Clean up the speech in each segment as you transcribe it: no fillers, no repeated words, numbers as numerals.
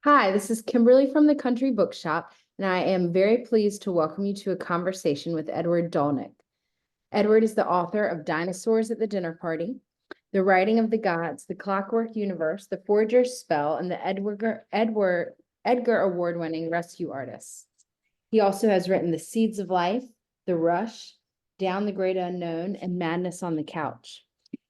Hi, this is Kimberly from the Country Bookshop, and I am very pleased to welcome you to a conversation with Edward Dolnick. Edward is the author of Dinosaurs at the Dinner Party, The Writing of the Gods, The Clockwork Universe, The Forger's Spell, and the Edgar Award-winning Rescue Artists. He also has written The Seeds of Life, The Rush, Down the Great Unknown, and Madness on the Couch.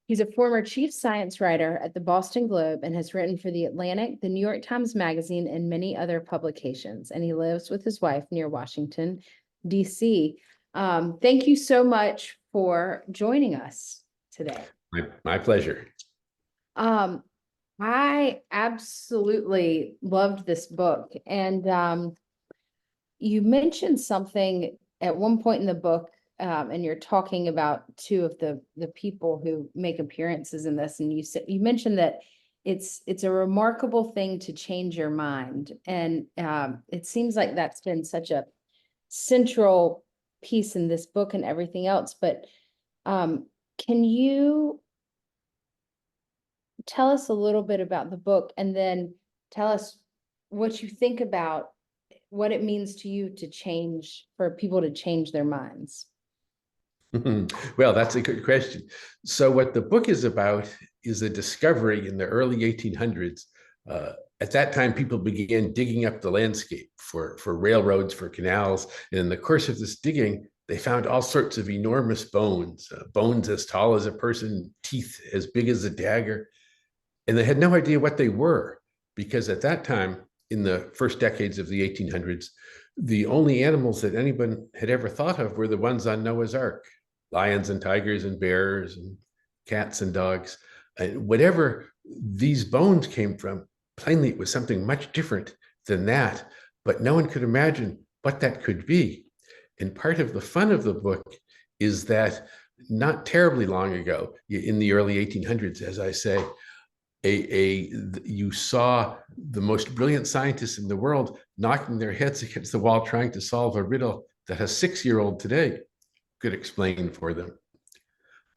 He's a former chief science writer at the Boston Globe and has written for The Atlantic, the New York Times Magazine, and many other publications. And he lives with his wife near Washington, D.C. Thank you so much for joining us today. My pleasure. I absolutely loved this book. And you mentioned something at one point in the book, and you're talking about two of the people who make appearances in this, and you mentioned that it's a remarkable thing to change your mind, and it seems like that's been such a central piece in this book and everything else. But can you tell us a little bit about the book, and then tell us what you think about what it means to you for people to change their minds? Well, that's a good question. So what the book is about is a discovery in the early 1800s. At that time, people began digging up the landscape for railroads, for canals. And in the course of this digging, they found all sorts of enormous bones, bones as tall as a person, teeth as big as a dagger. And they had no idea what they were, because at that time, in the first decades of the 1800s, the only animals that anyone had ever thought of were the ones on Noah's Ark: lions and tigers and bears and cats and dogs. Whatever these bones came from, plainly it was something much different than that, but no one could imagine what that could be. And part of the fun of the book is that not terribly long ago, in the early 1800s, as I say, you saw the most brilliant scientists in the world knocking their heads against the wall trying to solve a riddle that a 6-year-old today could explain for them.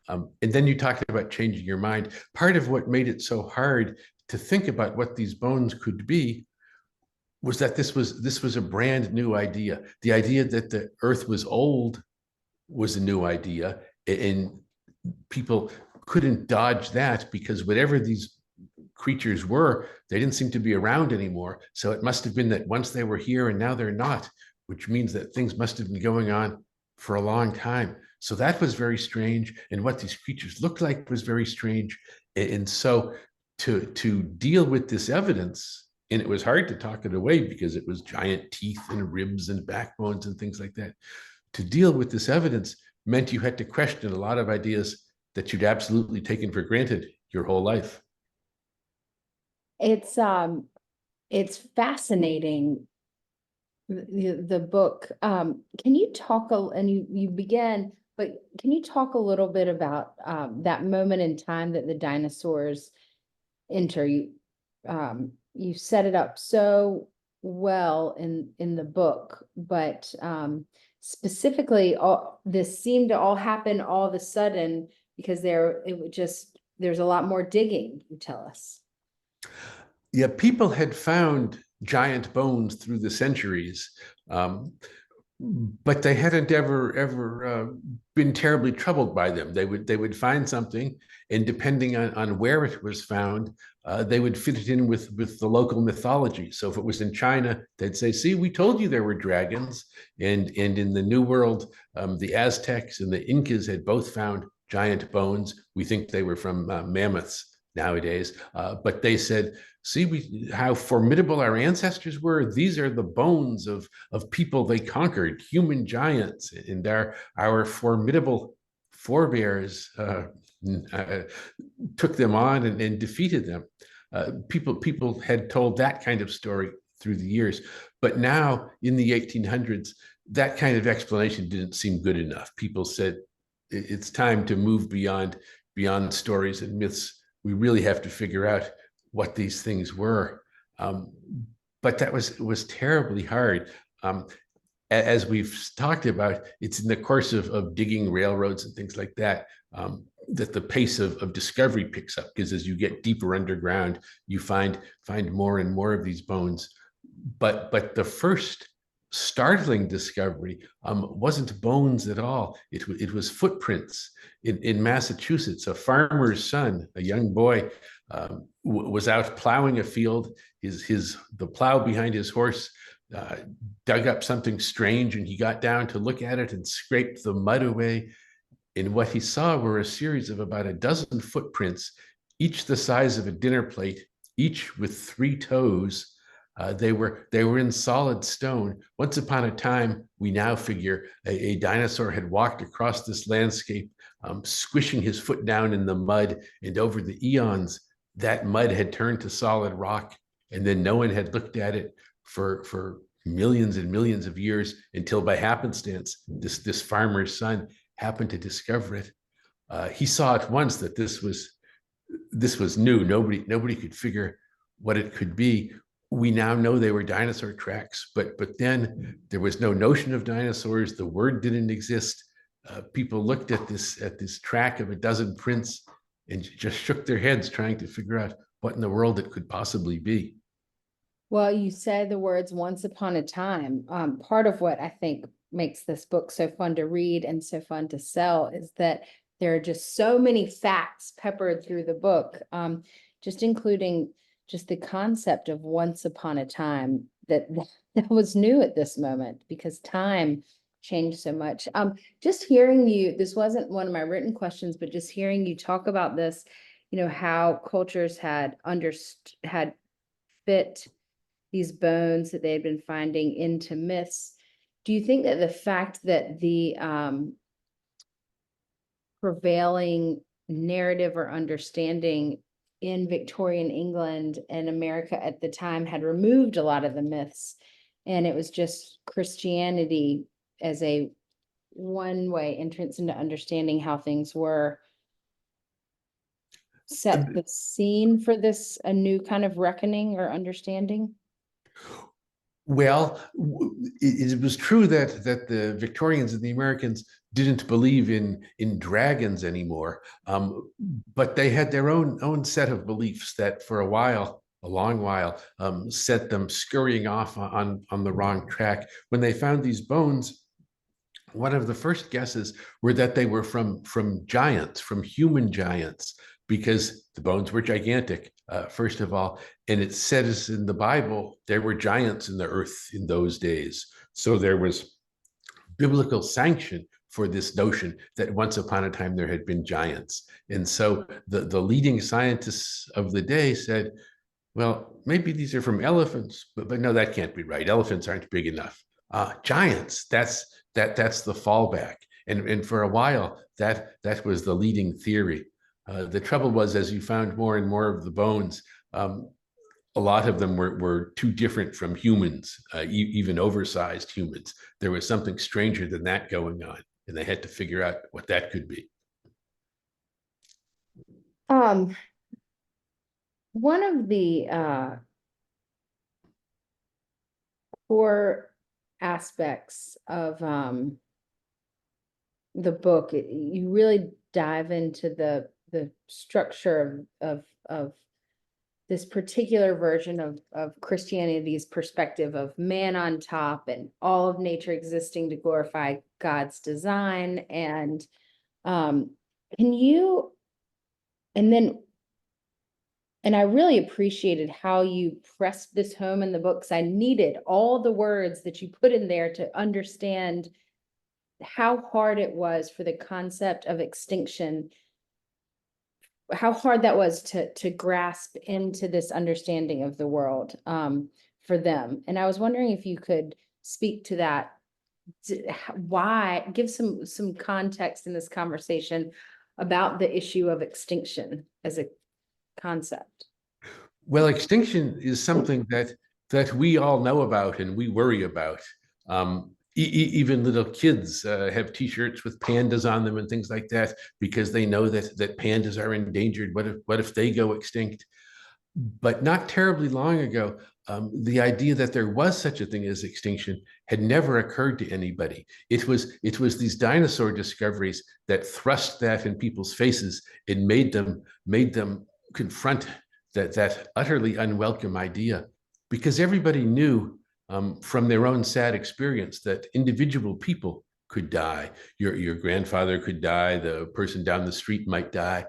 And then you talked about changing your mind. Part of what made it so hard to think about what these bones could be was that this was a brand new idea. The idea that the earth was old was a new idea, and people couldn't dodge that, because whatever these creatures were, they didn't seem to be around anymore. So it must have been that once they were here and now they're not, which means that things must have been going on for a long time. So that was very strange. And what these creatures looked like was very strange. And so to deal with this evidence, and it was hard to talk it away because it was giant teeth and ribs and backbones and things like that. To deal with this evidence meant you had to question a lot of ideas that you'd absolutely taken for granted your whole life. It's fascinating, the book. Can you talk and you began, but can you talk a little bit about that moment in time that the dinosaurs enter? You set it up so well in the book, but specifically, this seemed to all happen all of a sudden, because there's a lot more digging, you tell us. Yeah, people had found giant bones through the centuries, but they hadn't ever been terribly troubled by them. They would find something, and depending on where it was found, they would fit it in with the local mythology. So if it was in China, they'd say, "See, we told you there were dragons." And in the New World, the Aztecs and the Incas had both found giant bones. We think they were from mammoths nowadays, but they said, "See, how formidable our ancestors were. These are the bones of people they conquered, human giants, and our formidable forebears took them on and defeated them." People had told that kind of story through the years, but now in the 1800s, that kind of explanation didn't seem good enough. People said it's time to move beyond stories and myths. We really have to figure out what these things were. But that was terribly hard. as we've talked about, it's in the course of digging railroads and things like that, that the pace of discovery picks up, because as you get deeper underground, you find more and more of these bones. But the first startling discovery wasn't bones at all. It was footprints in Massachusetts. A farmer's son, a young boy, was out plowing a field. The plow behind his horse dug up something strange, and he got down to look at it and scraped the mud away. And what he saw were a series of about a dozen footprints, each the size of a dinner plate, each with 3 toes. They were in solid stone. Once upon a time, we now figure a dinosaur had walked across this landscape, squishing his foot down in the mud, and over the eons, that mud had turned to solid rock, and then no one had looked at it for millions and millions of years, until by happenstance, this farmer's son happened to discover it. He saw at once that this was new. Nobody could figure what it could be. We now know they were dinosaur tracks, but then there was no notion of dinosaurs. The word didn't exist. People looked at this track of a dozen prints and just shook their heads, trying to figure out what in the world it could possibly be. Well, you said the words once upon a time. Part of what I think makes this book so fun to read and so fun to sell is that there are just so many facts peppered through the book, just including just the concept of once upon a time that was new at this moment, because time changed so much. Just hearing you, this wasn't one of my written questions, but just hearing you talk about this, how cultures had fit these bones that they had been finding into myths. Do you think that the fact that the prevailing narrative or understanding in Victorian England and America at the time had removed a lot of the myths, and it was just Christianity as a one-way entrance into understanding how things were, set the scene for a new kind of reckoning or understanding? Well, it was true that the Victorians and the Americans didn't believe in dragons anymore, but they had their own set of beliefs that, for a long while, set them scurrying off on the wrong track. When they found these bones, one of the first guesses were that they were from giants, from human giants, because the bones were gigantic, first of all. And it says in the Bible, there were giants in the earth in those days. So there was biblical sanction for this notion that once upon a time there had been giants. And so the leading scientists of the day said, well, maybe these are from elephants, but no, that can't be right. Elephants aren't big enough. Giants, that's the fallback. And for a while, that was the leading theory. The trouble was, as you found more and more of the bones, a lot of them were too different from humans, even oversized humans. There was something stranger than that going on, and they had to figure out what that could be. One of the core aspects of the book, you really dive into the structure of this particular version of Christianity's perspective of man on top and all of nature existing to glorify God's design. And I really appreciated how you pressed this home in the books. I needed all the words that you put in there to understand how hard it was for the concept of extinction, how hard that was to grasp into this understanding of the world for them. And I was wondering if you could speak to that. Why, give some context in this conversation about the issue of extinction as a concept. Well, extinction is something that we all know about and we worry about. Even little kids have T-shirts with pandas on them and things like that, because they know that pandas are endangered. What if they go extinct? But not terribly long ago, the idea that there was such a thing as extinction had never occurred to anybody. It was these dinosaur discoveries that thrust that in people's faces and made them confront that utterly unwelcome idea, because everybody knew from their own sad experience that individual people could die. Your grandfather could die, the person down the street might die,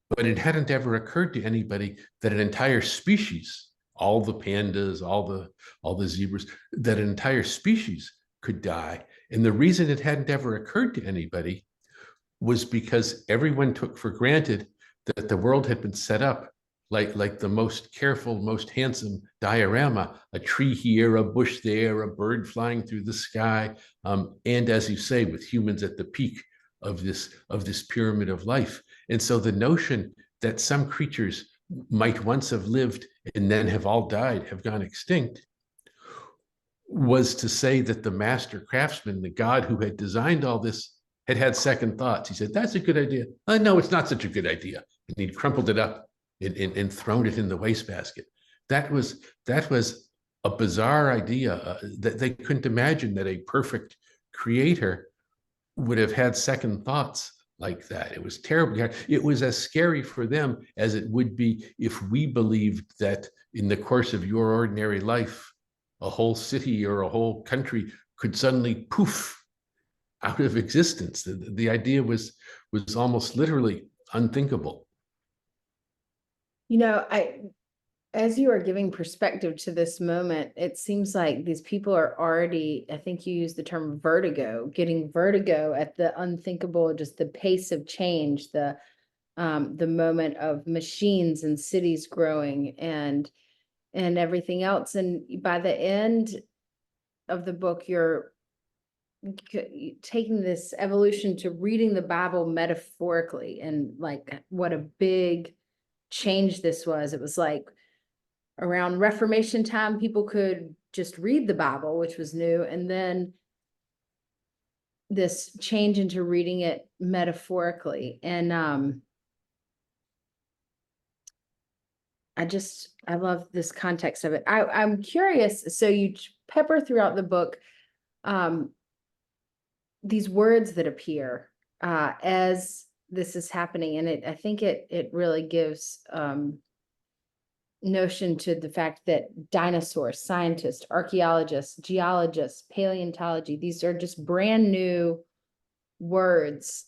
but it hadn't ever occurred to anybody that an entire species, all the pandas, all the zebras, that an entire species could die. And the reason it hadn't ever occurred to anybody was because everyone took for granted that the world had been set up like the most careful, most handsome diorama, a tree here, a bush there, a bird flying through the sky, and as you say, with humans at the peak of this pyramid of life. And so the notion that some creatures might once have lived and then have all died, have gone extinct, was to say that the master craftsman, the god who had designed all this, had second thoughts. He said, that's a good idea. No, it's not such a good idea. And he'd crumpled it up and thrown it in the wastebasket. That was a bizarre idea, that they couldn't imagine that a perfect creator would have had second thoughts like that. It was terribly hard. It was as scary for them as it would be if we believed that in the course of your ordinary life, a whole city or a whole country could suddenly poof out of existence. The idea was almost literally unthinkable. As you are giving perspective to this moment, it seems like these people are already, I think you used the term vertigo, getting vertigo at the unthinkable, just the pace of change, the moment of machines and cities growing and everything else. And by the end of the book, you're taking this evolution to reading the Bible metaphorically, and like what a big change this was. It was like around Reformation time, people could just read the Bible, which was new. And then this change into reading it metaphorically. And I love this context of it. I'm curious. So you pepper throughout the book these words that appear as this is happening. And I think it really gives notion to the fact that dinosaurs, scientists, archaeologists, geologists, paleontology, these are just brand new words.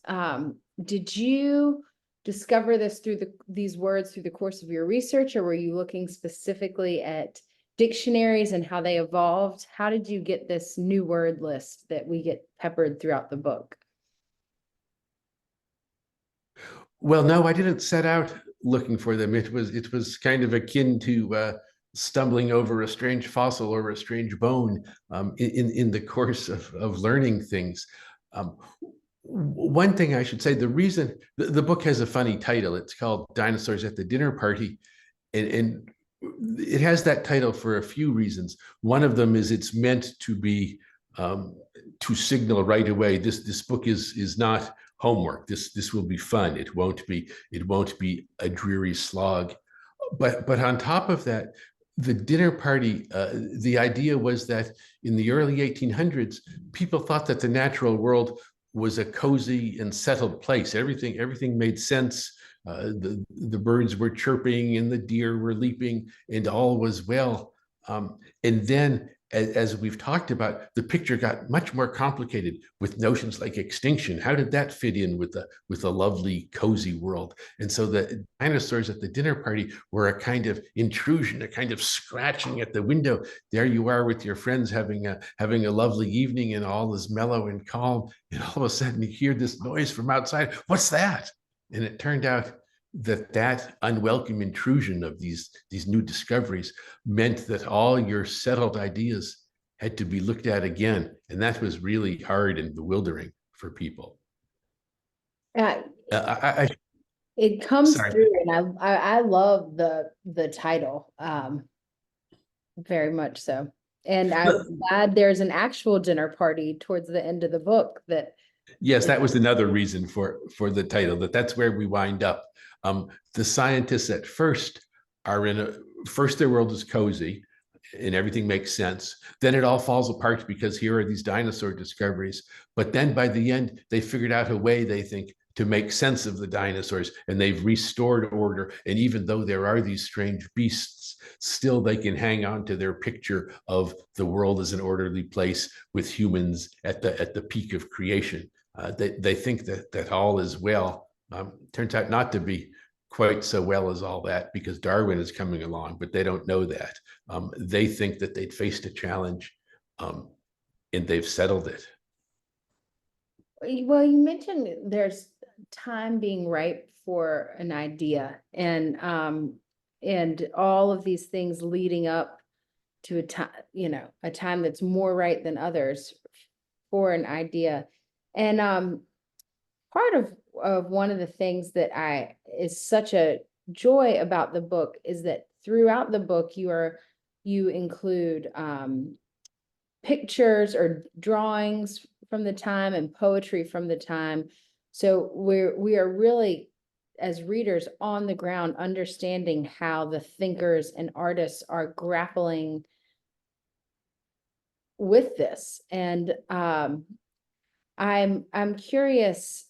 Did you discover this through these words through the course of your research, or were you looking specifically at dictionaries and how they evolved? How did you get this new word list that we get peppered throughout the book? Well, no, I didn't set out looking for them. It was kind of akin to stumbling over a strange fossil or a strange bone in the course of learning things. One thing I should say, the reason the book has a funny title, it's called Dinosaurs at the Dinner Party. And it has that title for a few reasons. One of them is it's meant to be to signal right away, this book is not homework. This will be fun. It won't be a dreary slog. But on top of that, the dinner party, the idea was that in the early 1800s, people thought that the natural world was a cozy and settled place. Everything made sense. The birds were chirping and the deer were leaping and all was well. And then, as we've talked about, the picture got much more complicated with notions like extinction. How did that fit in with a lovely, cozy world? And so the dinosaurs at the dinner party were a kind of intrusion, a kind of scratching at the window. There you are with your friends having a lovely evening, and all is mellow and calm. And all of a sudden you hear this noise from outside. What's that? And it turned out that unwelcome intrusion of these new discoveries meant that all your settled ideas had to be looked at again. And that was really hard and bewildering for people. It comes Sorry. through, and I love the title very much so. And I'm glad there's an actual dinner party towards the end of the book. Yes, that was another reason for the title, that's where we wind up. The scientists at first are in first their world is cozy and everything makes sense. Then it all falls apart because here are these dinosaur discoveries. But then by the end, they figured out a way, they think, to make sense of the dinosaurs, and they've restored order. And even though there are these strange beasts, still they can hang on to their picture of the world as an orderly place with humans at the peak of creation. They think that all is well. Turns out not to be quite so well as all that, because Darwin is coming along, but they don't know that. They think that they'd faced a challenge, and they've settled it. Well, you mentioned there's time being ripe for an idea, and all of these things leading up to a time, a time that's more right than others for an idea. And part of one of the things that is such a joy about the book is that throughout the book you include pictures or drawings from the time and poetry from the time. So we are really, as readers, on the ground, understanding how the thinkers and artists are grappling with this. And I'm curious,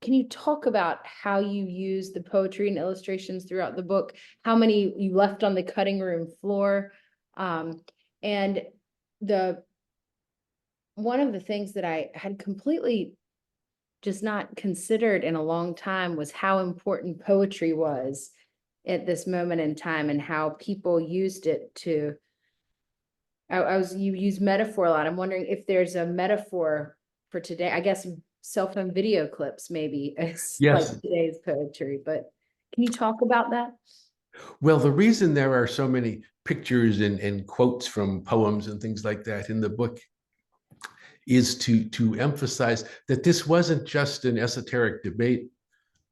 can you talk about how you use the poetry and illustrations throughout the book? How many you left on the cutting room floor? And one of the things that I had completely just not considered in a long time was how important poetry was at this moment in time, and how people used it to, you use metaphor a lot. I'm wondering if there's a metaphor for today. I guess cell phone video clips maybe is Yes. like today's poetry, but can you talk about that? Well, the reason there are so many pictures and quotes from poems and things like that in the book is to emphasize that this wasn't just an esoteric debate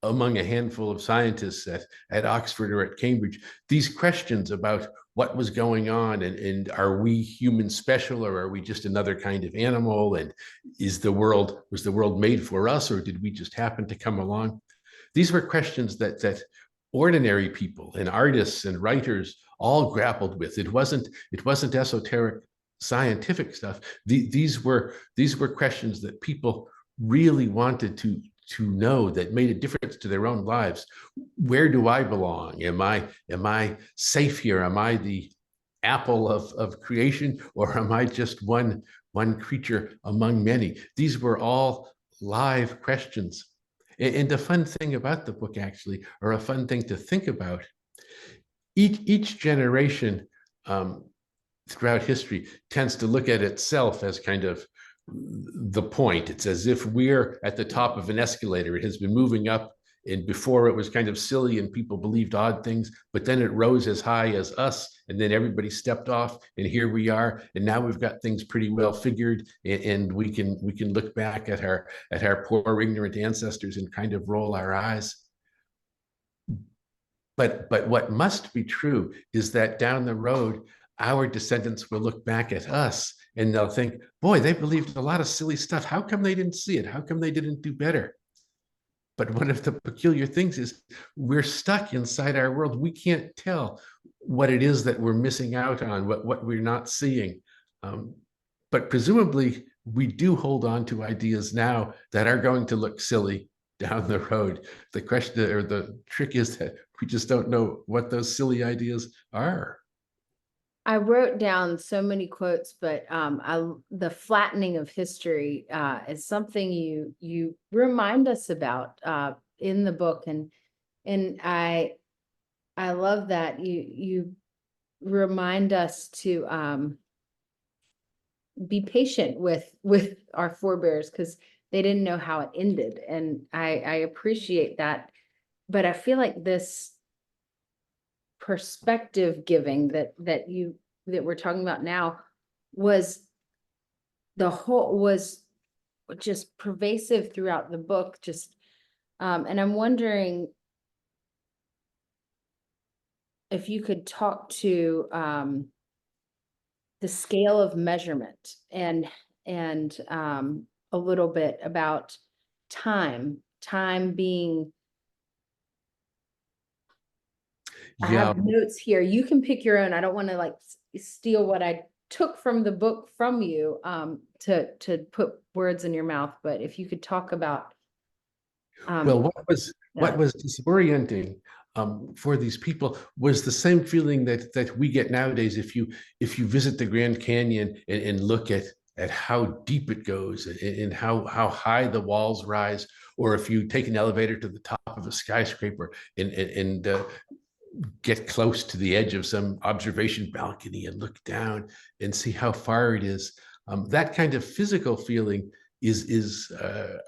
among a handful of scientists at Oxford or at Cambridge. These questions about what was going on, and are we humans special, or are we just another kind of animal, and was the world made for us, or did we just happen to come along? These were questions that ordinary people and artists and writers all grappled with. It wasn't esoteric scientific stuff. These were questions that people really wanted to know, that made a difference to their own lives. Where do I belong? Am I safe here? Am I the apple of creation, or am I just one creature among many? These were all live questions. And the fun thing about the book, actually, or a fun thing to think about, each generation throughout history tends to look at itself as kind of the point. It's as if we're at the top of an escalator. It has been moving up, and before it was kind of silly and people believed odd things, but then it rose as high as us, and then everybody stepped off, and here we are, and now we've got things pretty well figured, and we can look back at our poor ignorant ancestors and kind of roll our eyes. But what must be true is that down the road, our descendants will look back at us and they'll think, boy, they believed a lot of silly stuff. How come they didn't see it? How come they didn't do better? But one of the peculiar things is we're stuck inside our world. We can't tell what it is that we're missing out on, what we're not seeing. But presumably, we do hold on to ideas now that are going to look silly down the road. The question, or the trick, is that we just don't know what those silly ideas are. I wrote down so many quotes, but the flattening of history is something you remind us about in the book, and I love that you remind us to be patient with our forebears, because they didn't know how it ended, and I appreciate that. But I feel like this perspective giving that we're talking about now was just pervasive throughout the book, just and I'm wondering if you could talk to the scale of measurement and a little bit about time being I Yeah. have notes here. You can pick your own. I don't want to like steal what I took from the book from you to put words in your mouth, but if you could talk about Well, what that. was disorienting for these people was the same feeling that we get nowadays if you visit the Grand Canyon and look at how deep it goes and how high the walls rise, or if you take an elevator to the top of a skyscraper and get close to the edge of some observation balcony and look down and see how far it is. That kind of physical feeling is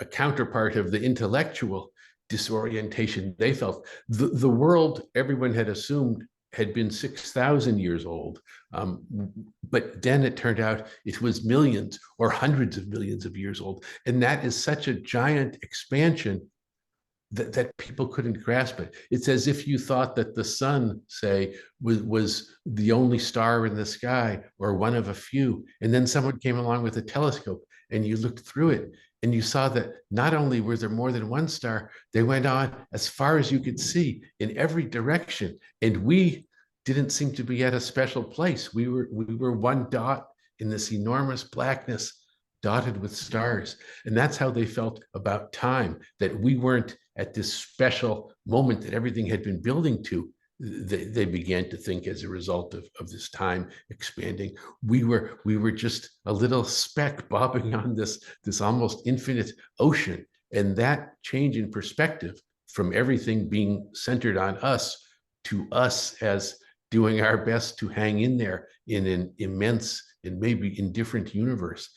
a counterpart of the intellectual disorientation they felt. The world everyone had assumed had been 6,000 years old. But then it turned out it was millions or hundreds of millions of years old. And that is such a giant expansion that people couldn't grasp it. It's as if you thought that the sun, say, was the only star in the sky or one of a few. And then someone came along with a telescope and you looked through it and you saw that not only were there more than one star, they went on as far as you could see in every direction. And we didn't seem to be at a special place. We were one dot in this enormous blackness dotted with stars. And that's how they felt about time, that we weren't at this special moment that everything had been building to. They began to think, as a result of this time expanding, we were just a little speck bobbing on this almost infinite ocean. And that change in perspective from everything being centered on us to us as doing our best to hang in there in an immense and maybe indifferent universe,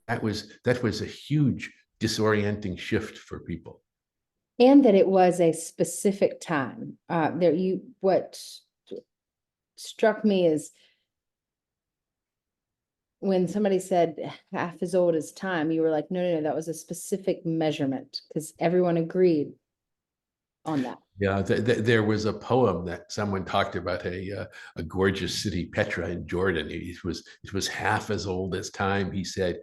that was a huge disorienting shift for people. And that it was a specific time. What struck me is when somebody said half as old as time, you were like, no, that was a specific measurement, because everyone agreed on that. Yeah, there was a poem that someone talked about a gorgeous city, Petra in Jordan. It was half as old as time, he said.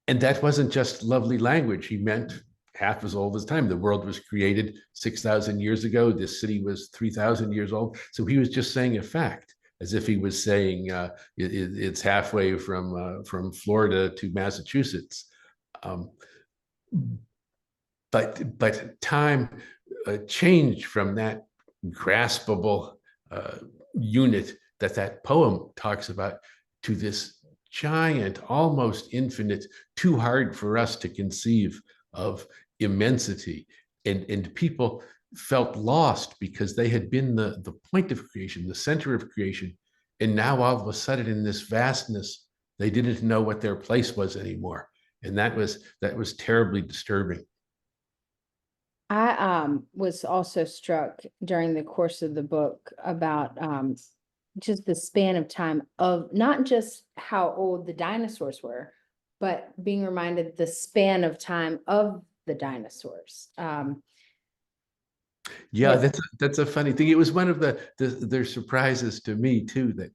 And that wasn't just lovely language. He meant half as old as time. The world was created 6,000 years ago. This city was 3,000 years old. So he was just saying a fact, as if he was saying it's halfway from Florida to Massachusetts. But time changed from that graspable unit that poem talks about to this giant, almost infinite, too hard for us to conceive of immensity. And people felt lost because they had been the point of creation, the center of creation. And now all of a sudden in this vastness, they didn't know what their place was anymore. And that was terribly disturbing. I was also struck during the course of the book about just the span of time of not just how old the dinosaurs were, but being reminded the span of time of the dinosaurs. Yeah, that's a funny thing. It was one of their surprises to me too, that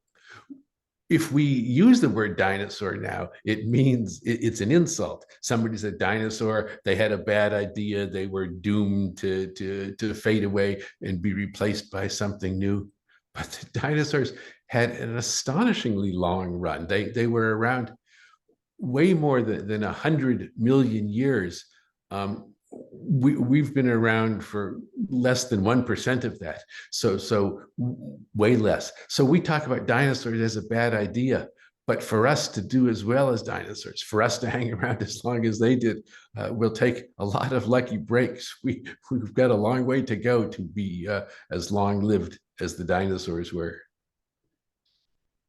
if we use the word dinosaur now, it means it's an insult. Somebody's a dinosaur, they had a bad idea, they were doomed to fade away and be replaced by something new. But the dinosaurs had an astonishingly long run. They were around way more than 100 million years. We've been around for less than 1% of that. So way less. So we talk about dinosaurs as a bad idea, but for us to do as well as dinosaurs, for us to hang around as long as they did, will take a lot of lucky breaks. We've got a long way to go to be as long-lived as the dinosaurs were.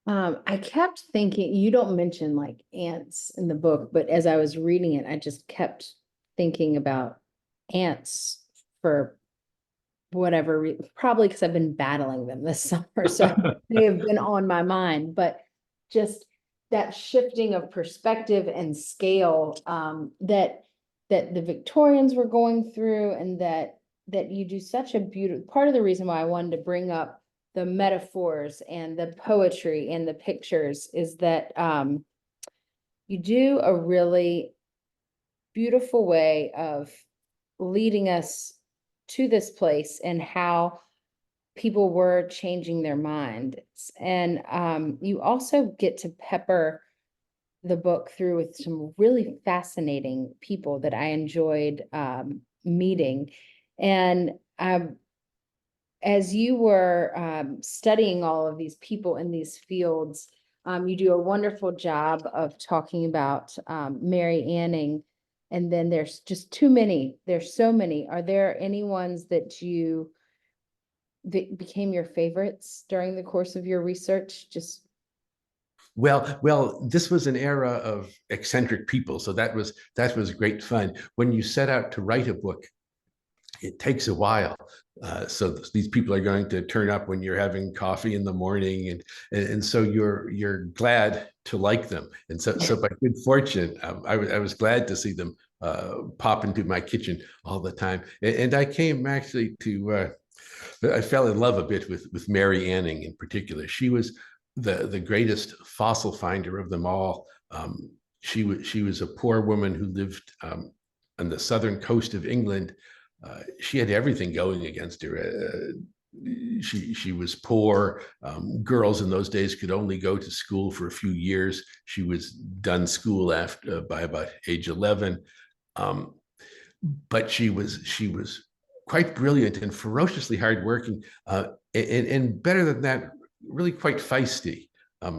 I kept thinking, you don't mention like ants in the book, but as I was reading it, I just kept thinking about ants for whatever reason, probably because I've been battling them this summer, so they have been on my mind, but just that shifting of perspective and scale that the Victorians were going through, and that you do such a beautiful part of the reason why I wanted to bring up the metaphors and the poetry and the pictures is that you do a really beautiful way of leading us to this place, and how people were changing their minds. And you also get to pepper the book through with some really fascinating people that I enjoyed meeting. And as you were studying all of these people in these fields, you do a wonderful job of talking about Mary Anning, and then there's just too many. There's so many. Are there any ones that became your favorites during the course of your research? Just Well, this was an era of eccentric people, so that was great fun. When you set out to write a book, it takes a while. So these people are going to turn up when you're having coffee in the morning, and so you're glad to like them. And so by good fortune, I was glad to see them pop into my kitchen all the time. And I came actually to I fell in love a bit with Mary Anning in particular. She was the greatest fossil finder of them all. She was a poor woman who lived on the southern coast of England. She had everything going against her. She was poor. Girls in those days could only go to school for a few years. She was done school after by about age 11, but she was quite brilliant and ferociously hardworking, and better than that, really quite feisty.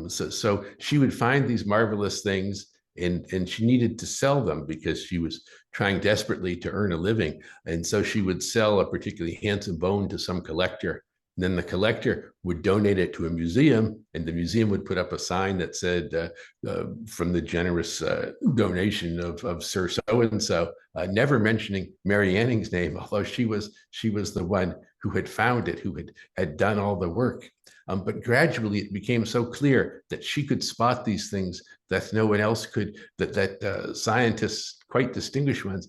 So she would find these marvelous things, and she needed to sell them because she was trying desperately to earn a living. And so she would sell a particularly handsome bone to some collector. And then the collector would donate it to a museum, and the museum would put up a sign that said, from the generous donation of Sir So-and-so, never mentioning Mary Anning's name, although she was the one who had found it, who had done all the work. But gradually it became so clear that she could spot these things that no one else could, that scientists, quite distinguished ones,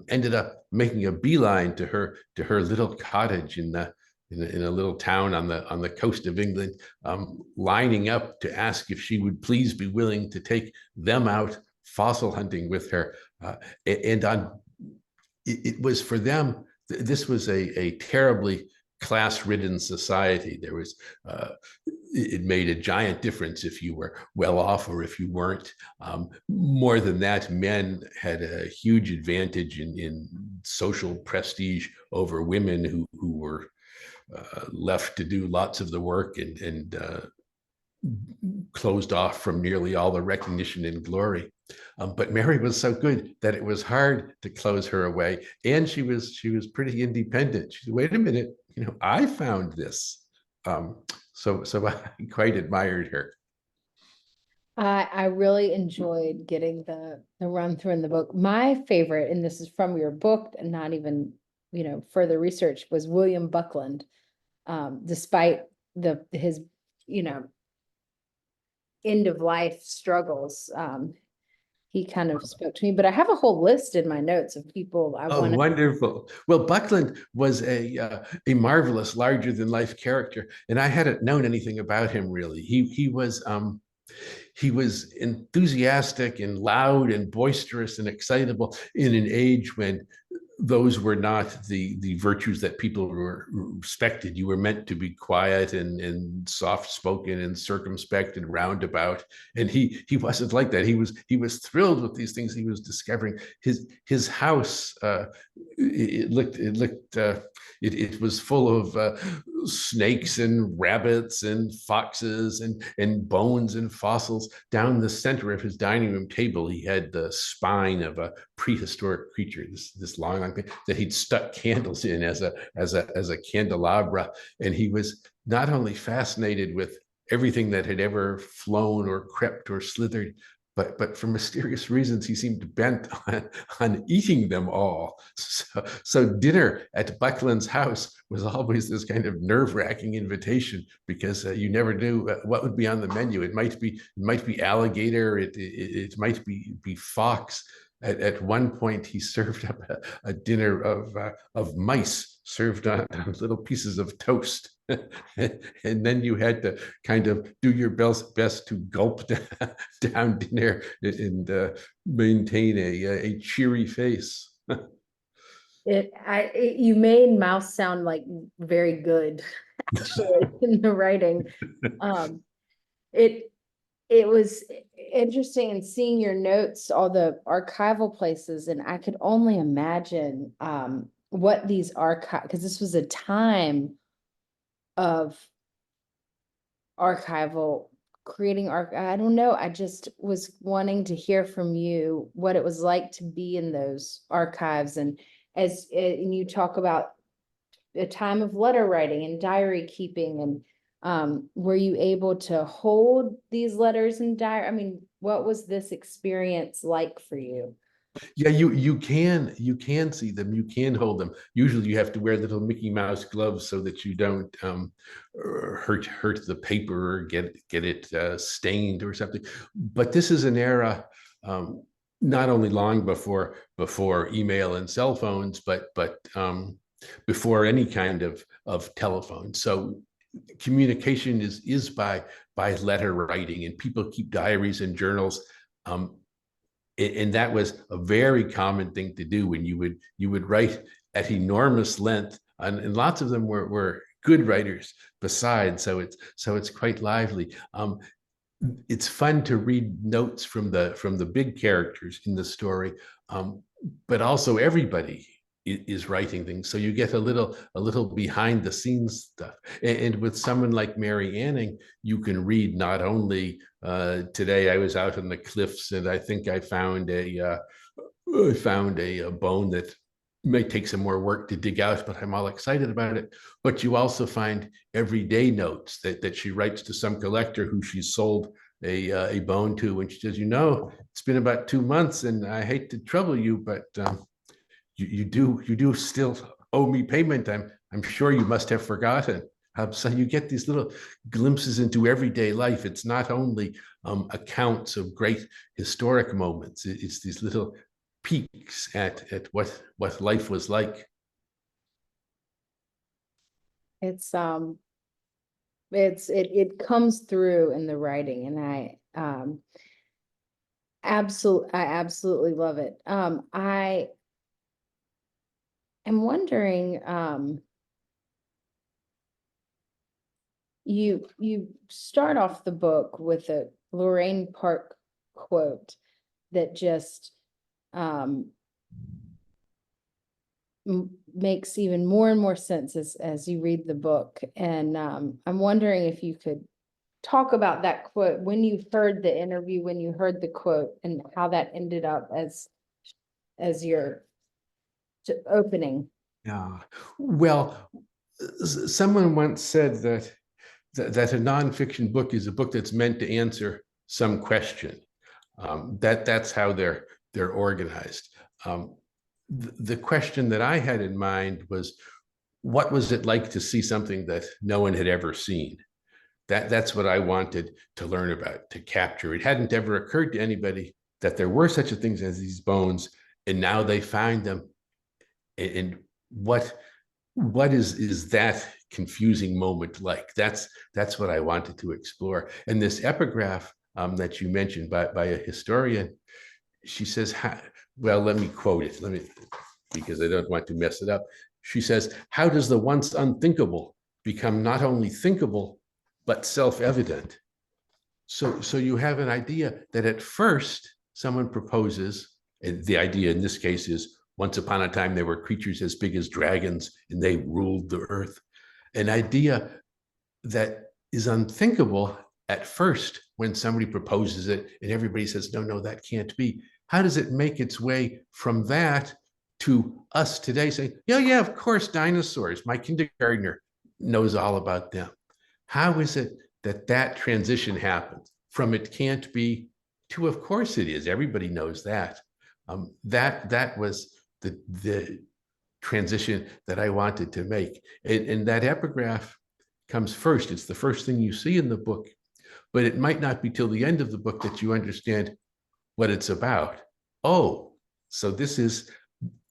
ended up making a beeline to her little cottage in a little town on the coast of England, lining up to ask if she would please be willing to take them out fossil hunting with her. It was for them, this was a terribly class-ridden society. There was it made a giant difference if you were well off or if you weren't. More than that, men had a huge advantage in social prestige over women who were left to do lots of the work and closed off from nearly all the recognition and glory. But Mary was so good that it was hard to close her away, and she was pretty independent. She said, "Wait a minute, I found this." So I quite admired her. I really enjoyed getting the run through in the book. My favorite, and this is from your book and not even, further research, was William Buckland. Despite his, end of life struggles, he kind of spoke to me. But I have a whole list in my notes of people I Oh, want to. wonderful. Well, Buckland was a marvelous, larger than life character, and I hadn't known anything about him really. He was enthusiastic and loud and boisterous and excitable in an age when those were not the virtues that people were respected. You were meant to be quiet and soft spoken and circumspect and roundabout. And he wasn't like that. He was thrilled with these things he was discovering. His house, it was full of snakes and rabbits and foxes and bones and fossils. Down the center of his dining room table, he had the spine of a prehistoric creature, this long thing that he'd stuck candles in as a candelabra. And he was not only fascinated with everything that had ever flown or crept or slithered, but for mysterious reasons, he seemed bent on eating them all. So dinner at Buckland's house was always this kind of nerve-wracking invitation, because you never knew what would be on the menu. It might be alligator, it might be fox. At one point, he served up a dinner of mice served on little pieces of toast. And then you had to kind of do your best to gulp down dinner and maintain a cheery face. You made mouse sound like very good, actually, in the writing. Um, it, it was interesting in seeing your notes, all the archival places, and I could only imagine, what these archive, because this was a time of archival creating I don't know, I just was wanting to hear from you what it was like to be in those archives, and and you talk about a time of letter writing and diary keeping, and were you able to hold these letters in diary? I mean, what was this experience like for you? Yeah, you can see them, you can hold them. Usually you have to wear little Mickey Mouse gloves so that you don't hurt the paper or get it stained or something. But this is an era, um, not only long before email and cell phones, but before any kind of telephone. So communication is by letter writing, and people keep diaries and journals. Um, and that was a very common thing to do when you would write at enormous length, and lots of them were good writers besides. So it's quite lively. It's fun to read notes from the big characters in the story, but also everybody is writing things, so you get a little behind the scenes stuff. And with someone like Mary Anning, you can read not only today I was out on the cliffs and I think I found a bone that may take some more work to dig out, but I'm all excited about it. But you also find everyday notes that she writes to some collector who she's sold a bone to, and she says, it's been about 2 months, and I hate to trouble you, but you do still owe me payment. I'm sure you must have forgotten. So you get these little glimpses into everyday life. It's not only accounts of great historic moments. It's these little peeks at what life was like. It's it comes through in the writing, and I absolutely love it. I am wondering, you start off the book with a Lorraine Park quote that just makes even more and more sense as you read the book. And I'm wondering if you could talk about that quote, when you heard the interview, when you heard the quote, and how that ended up as your opening. Yeah. Well, someone once said that a nonfiction book is a book that's meant to answer some question. That's how they're organized. The question that I had in mind was, what was it like to see something that no one had ever seen? That's what I wanted to learn about, to capture. It hadn't ever occurred to anybody that there were such a things as these bones, and now they find them. And what is that confusing moment like? That's what I wanted to explore. And this epigraph that you mentioned by a historian, she says, well, let me quote it. Because I don't want to mess it up. She says, "How does the once unthinkable become not only thinkable, but self-evident?" So you have an idea that at first someone proposes, and the idea in this case is, once upon a time there were creatures as big as dragons and they ruled the earth. An idea that is unthinkable at first when somebody proposes it and everybody says, no, that can't be. How does it make its way from that to us today saying, yeah, of course, dinosaurs. My kindergartner knows all about them. How is it that transition happens from it can't be to of course it is? Everybody knows that. That was the transition that I wanted to make. And that epigraph comes first. It's the first thing you see in the book, but it might not be till the end of the book that you understand what it's about. Oh, so this is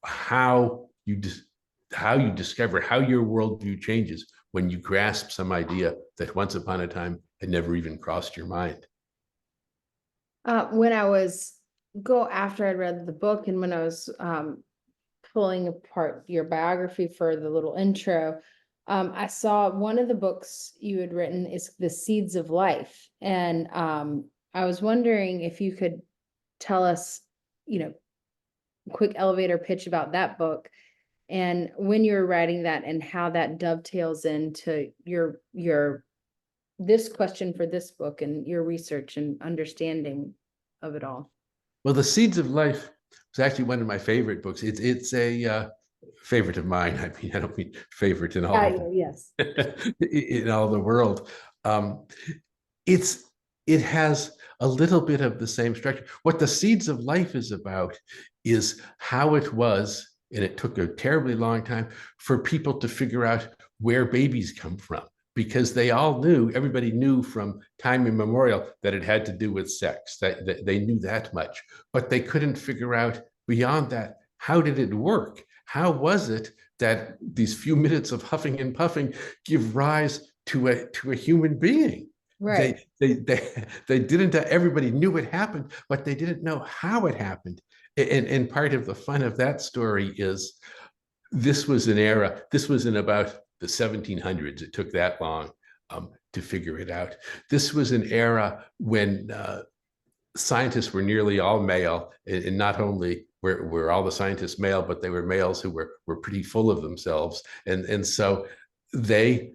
how you discover how your worldview changes when you grasp some idea that once upon a time had never even crossed your mind. When I was after I'd read the book, and when I was pulling apart your biography for the little intro, I saw one of the books you had written is The Seeds of Life. And I was wondering if you could tell us, quick elevator pitch about that book and when you were writing that and how that dovetails into your this question for this book and your research and understanding of it all. Well, The Seeds of Life was actually one of my favorite books. It's a favorite of mine. I mean, I don't mean favorite in all Yes. in all the world. It has a little bit of the same structure. What The Seeds of Life is about is how it was, and it took a terribly long time for people to figure out where babies come from, because they all knew, everybody knew from time immemorial that it had to do with sex, that they knew that much, but they couldn't figure out beyond that, how did it work? How was it that these few minutes of huffing and puffing give rise to a human being? Right. They didn't, everybody knew it happened, but they didn't know how it happened. And part of the fun of that story is this was an era, this was in about the 1700s. It took that long to figure it out. This was an era when scientists were nearly all male, and not only were all the scientists male, but they were males who were pretty full of themselves. And so they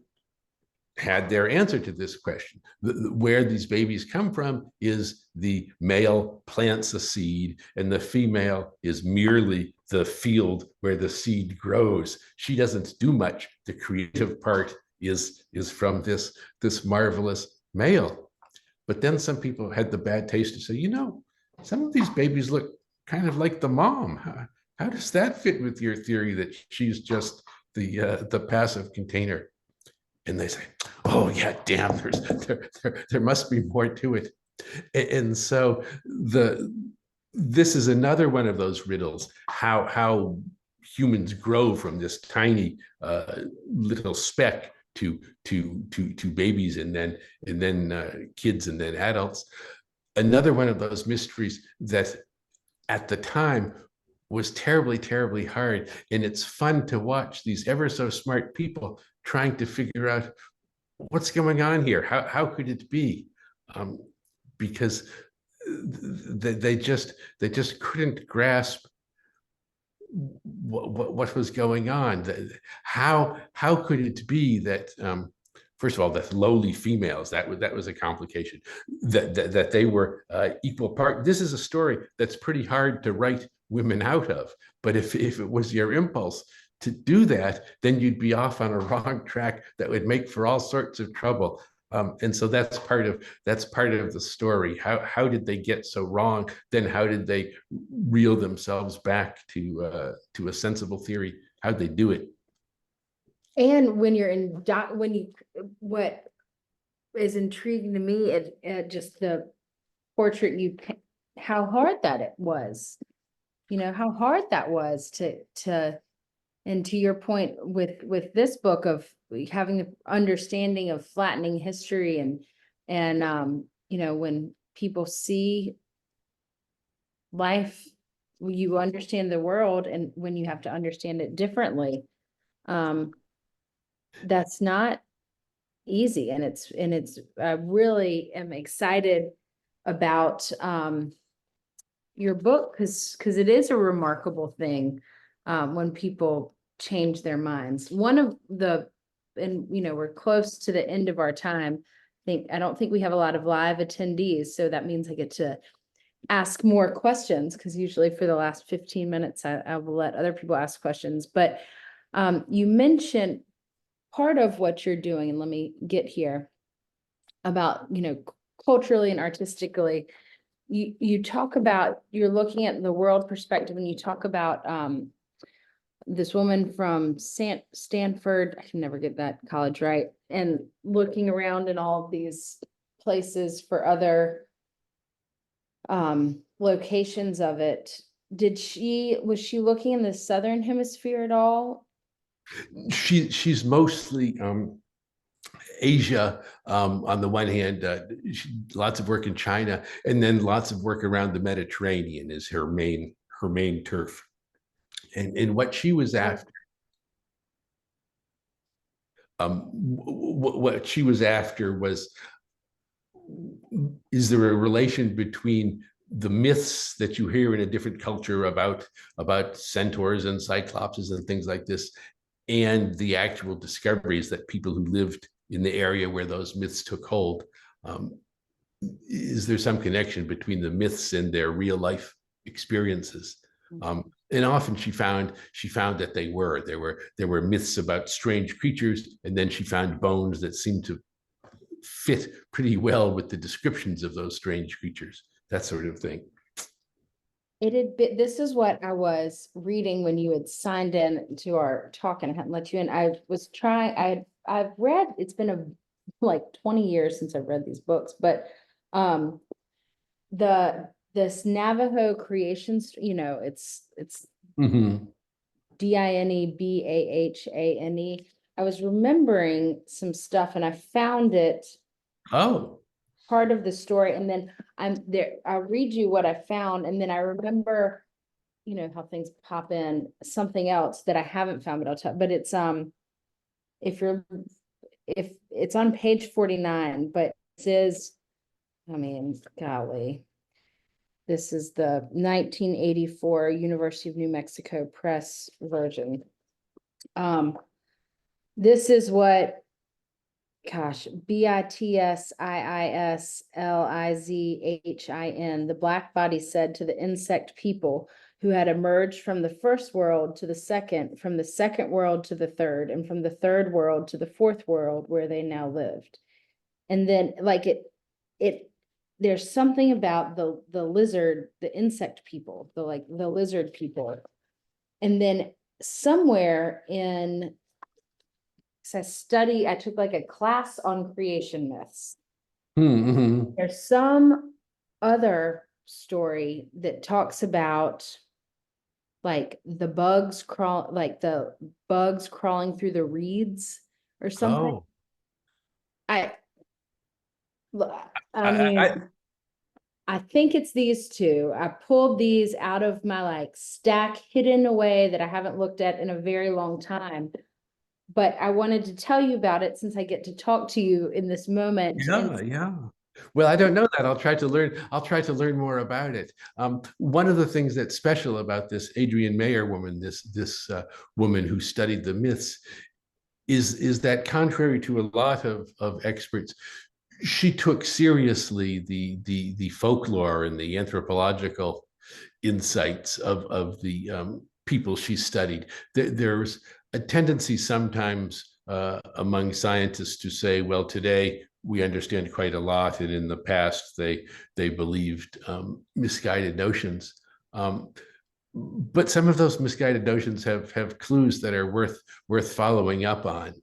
had their answer to this question. Where these babies come from is the male plants a seed, and the female is merely the field where the seed grows. She doesn't do much. The creative part is from this marvelous male. But then some people had the bad taste to say, some of these babies look kind of like the mom. How does that fit with your theory that she's just the passive container? And they say, oh yeah, damn, there must be more to it. And so this is another one of those riddles, how humans grow from this tiny little speck to babies, and then kids, and then adults. Another one of those mysteries that at the time was terribly, terribly hard. And it's fun to watch these ever so smart people trying to figure out what's going on here. How could it be? Because they just couldn't grasp what was going on. How could it be that first of all, that lowly females, that was a complication, that they were equal part. This is a story that's pretty hard to write women out of. But if it was your impulse to do that, then you'd be off on a wrong track that would make for all sorts of trouble. And so that's part of the story. How did they get so wrong? Then how did they reel themselves back to a sensible theory? How'd they do it? And when you're what is intriguing to me at just the portrait how hard that it was, how hard that was to and to your point with this book of having the understanding of flattening history and when people see life, you understand the world, and when you have to understand it differently, that's not easy. And it's I really am excited about your book because it is a remarkable thing when people change their minds. We're close to the end of our time. I don't think we have a lot of live attendees, so that means I get to ask more questions, because usually for the last 15 minutes I will let other people ask questions. But you mentioned part of what you're doing, and let me get here, about culturally and artistically. You talk about, you're looking at the world perspective, and you talk about this woman from Stanford, I can never get that college right, and looking around in all of these places for other locations of it. Was she looking in the southern hemisphere at all? She's mostly Asia on the one hand, lots of work in China, and then lots of work around the Mediterranean is her main turf. And what she was after, what she was after was, is there a relation between the myths that you hear in a different culture about centaurs and cyclopses and things like this, and the actual discoveries that people who lived in the area where those myths took hold? Is there some connection between the myths and their real life experiences? And often she found that there were myths about strange creatures, and then she found bones that seemed to fit pretty well with the descriptions of those strange creatures, that sort of thing. It had been, this is what I was reading when you had signed in to our talk, and I hadn't let you in. I was trying, I've read, it's been like 20 years since I've read these books, but this Navajo creations, it's Mm-hmm. Dinebahane. I was remembering some stuff and I found it Oh, part of the story, and then I'll read you what I found, and then I remember, how things pop in, something else that I haven't found, but I'll tell, but it's if it's on page 49, but it says, golly, this is the 1984 University of New Mexico Press version. This is what, Bitsliszhin, the black body said to the insect people who had emerged from the first world to the second, from the second world to the third, and from the third world to the fourth world where they now lived. And then there's something about the lizard, the insect people, the lizard people. And then somewhere in, I took like a class on creation myths. mm-hmm. There's some other story that talks about the bugs crawling through the reeds or something. Oh, I I, I think it's these two. I pulled these out of my stack hidden away that I haven't looked at in a very long time. But I wanted to tell you about it since I get to talk to you in this moment. yeah. Well, I don't know that. I'll try to learn more about it. One of the things that's special about this Adrienne Mayer woman, this woman who studied the myths, is that contrary to a lot of experts, she took seriously the folklore and the anthropological insights of the people she studied. There's a tendency sometimes among scientists to say, well, today we understand quite a lot, and in the past they believed misguided notions. But some of those misguided notions have clues that are worth following up on.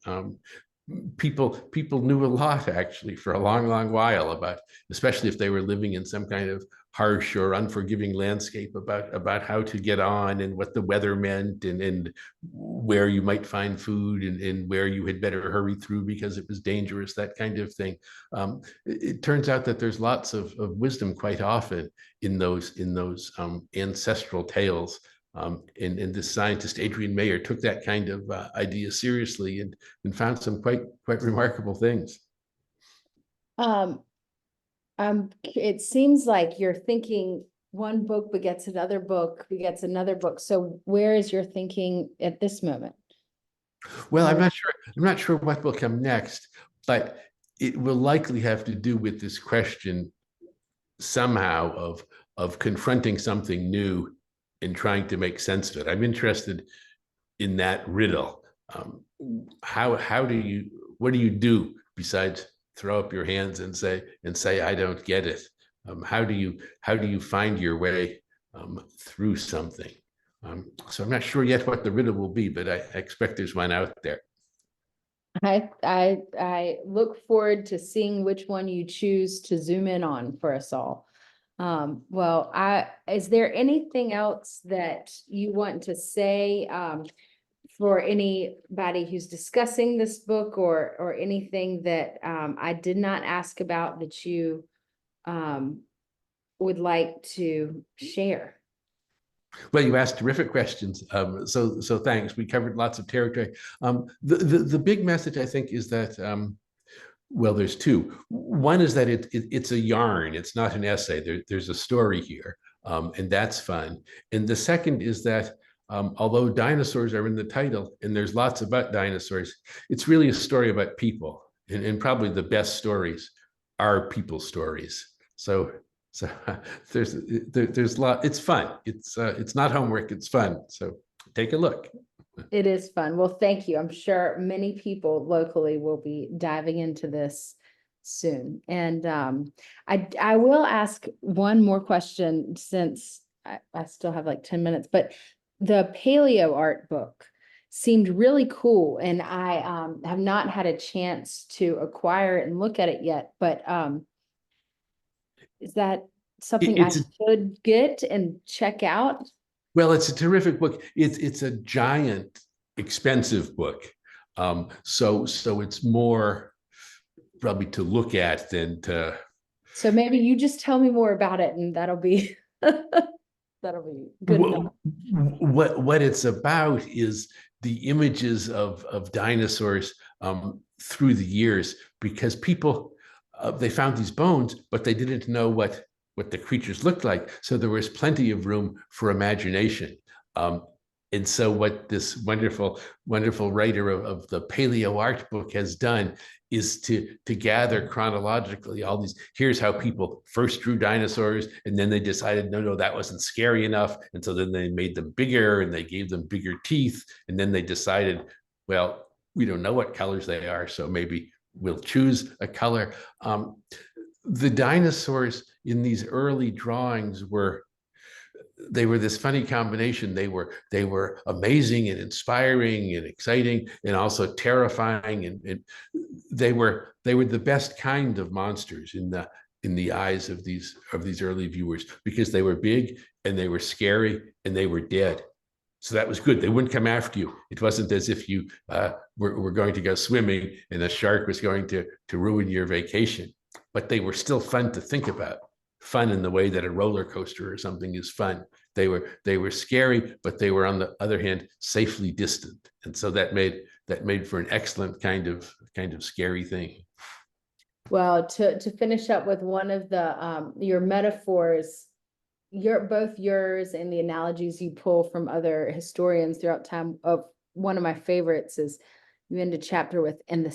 People knew a lot actually for a long while about, especially if they were living in some kind of harsh or unforgiving landscape, about how to get on and what the weather meant, and where you might find food, and where you had better hurry through because it was dangerous, that kind of thing. It turns out that there's lots of wisdom quite often in those ancestral tales. And this scientist, Adrienne Mayer, took that kind of idea seriously, and found some quite remarkable things. It seems like you're thinking one book begets another book, begets another book. So where is your thinking at this moment? Well, I'm not sure what will come next, but it will likely have to do with this question somehow of confronting something new and trying to make sense of it. I'm interested in that riddle. What do you do besides throw up your hands and say I don't get it? How do you find your way through something? So I'm not sure yet what the riddle will be, but I expect there's one out there. I look forward to seeing which one you choose to zoom in on for us all. Is there anything else that you want to say for anybody who's discussing this book, or anything that I did not ask about that you would like to share? Well, you asked terrific questions. So thanks. We covered lots of territory. The big message, I think, is that well, there's two. One is that it's a yarn. It's not an essay. There's a story here, and that's fun. And the second is that although dinosaurs are in the title, and there's lots about dinosaurs, it's really a story about people. And probably the best stories are people stories. So there's a lot. It's fun. It's not homework. It's fun. So take a look. It is fun. Well, thank you. I'm sure many people locally will be diving into this soon. And I will ask one more question since I still have like 10 minutes, but the paleo art book seemed really cool. And I have not had a chance to acquire it and look at it yet, but is that something I It's should get and check out? Well, it's a terrific book. It's a giant, expensive book. So it's more probably to look at than to. So maybe you just tell me more about it and that'll be that'll be good enough. What it's about is the images of dinosaurs through the years, because people they found these bones, but they didn't know what the creatures looked like. So there was plenty of room for imagination. And so what this wonderful writer of the paleo art book has done is to gather chronologically all these. Here's how people first drew dinosaurs, and then they decided, no, that wasn't scary enough. And so then they made them bigger and they gave them bigger teeth. And then they decided, well, we don't know what colors they are, so maybe we'll choose a color. The dinosaurs in these early drawings were this funny combination. They were amazing and inspiring and exciting and also terrifying, and they were the best kind of monsters in the eyes of these early viewers, because they were big and they were scary and they were dead. So that was good. They wouldn't come after you. It wasn't as if you were going to go swimming and a shark was going to ruin your vacation. But they were still fun to think about. Fun in the way that a roller coaster or something is fun. They were scary, but they were, on the other hand, safely distant. And so that made for an excellent kind of scary thing. Well, to finish up with one of the your metaphors, both yours and the analogies you pull from other historians throughout time, of one of my favorites is you end a chapter with, and the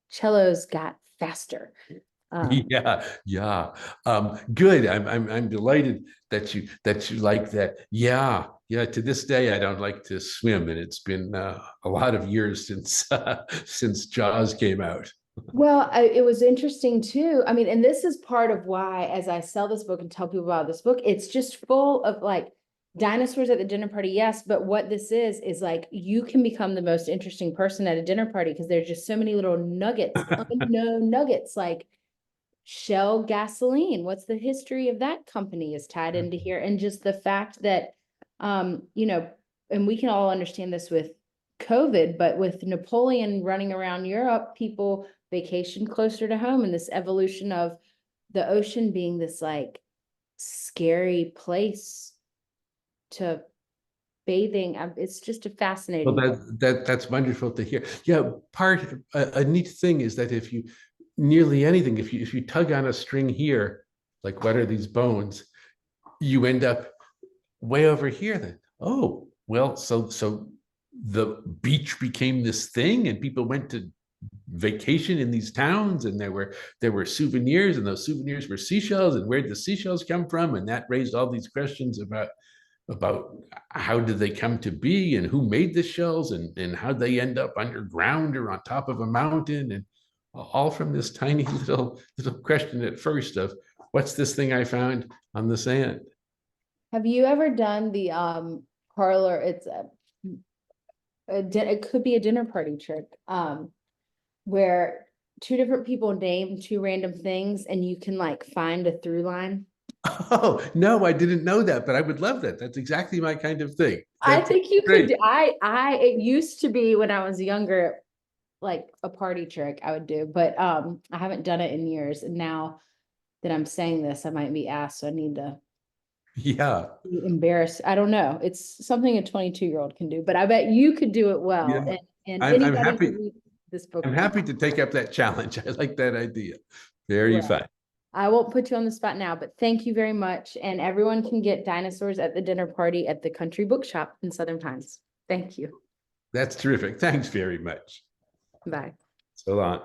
cellos got faster. Yeah. Good. I'm delighted that you like that. Yeah. To this day, I don't like to swim, and it's been a lot of years since Jaws came out. Well, it was interesting too. I mean, and this is part of why, as I sell this book and tell people about this book, it's just full of like dinosaurs at the dinner party. Yes, but what this is like you can become the most interesting person at a dinner party because there's just so many little nuggets, unknown nuggets, like Shell gasoline. What's the history of that company is tied into here. And just the fact that, you know, and we can all understand this with COVID, but with Napoleon running around Europe, people vacation closer to home, and this evolution of the ocean being this like scary place to bathing. It's just a fascinating. Well, that's wonderful to hear. Yeah, a neat thing is that if you nearly anything, if you tug on a string here, like what are these bones, you end up way over here. Then, oh well, so the beach became this thing, and people went to vacation in these towns, and there were souvenirs, and those souvenirs were seashells, and where did the seashells come from? And that raised all these questions about how did they come to be, and who made the shells, and how they end up underground or on top of a mountain, and all from this tiny little question at first of what's this thing I found on the sand. Have you ever done the parlor? It's it could be a dinner party trick, where two different people name two random things and you can like find a through line. Oh no, I didn't know that, but I would love that. That's exactly my kind of thing. I That's think you great. could. It used to be when I was younger, like a party trick I would do, but I haven't done it in years. And now that I'm saying this, I might be asked, so I need to Yeah. be embarrassed. I don't know. It's something a 22-year-old can do, but I bet you could do it well. Yeah. And I'm anybody who happy. reads this book. I'm happy to take up that challenge. I like that idea. Very Well, fun. I won't put you on the spot now, but thank you very much. And everyone can get Dinosaurs at the Dinner Party at the Country Bookshop in Southern Pines. Thank you. That's terrific. Thanks very much. Bye. So long.